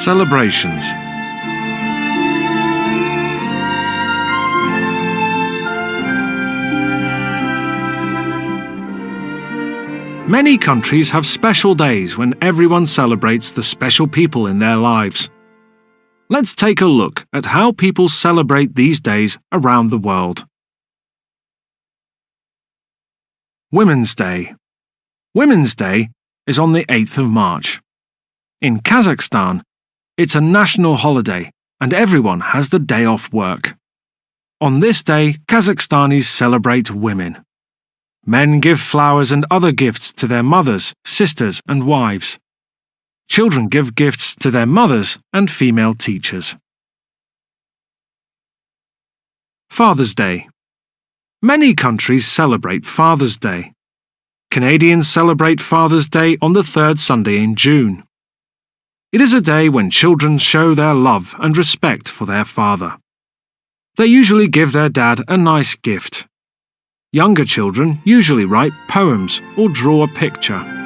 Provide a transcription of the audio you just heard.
Celebrations. Many countries have special days when everyone celebrates the special people in their lives. Let's take a look at how people celebrate these days around the world. Women's Day. Women's Day is on the 8th of March. In Kazakhstan, it's a national holiday and everyone has the day off work. On this day, Kazakhstanis celebrate women. Men give flowers and other gifts to their mothers, sisters, and wives. Children give gifts to their mothers and female teachers. Father's Day. Many countries celebrate Father's Day. Canadians celebrate Father's Day on the third Sunday in June. It is a day when children show their love and respect for their father. They usually give their dad a nice gift. Younger children usually write poems or draw a picture.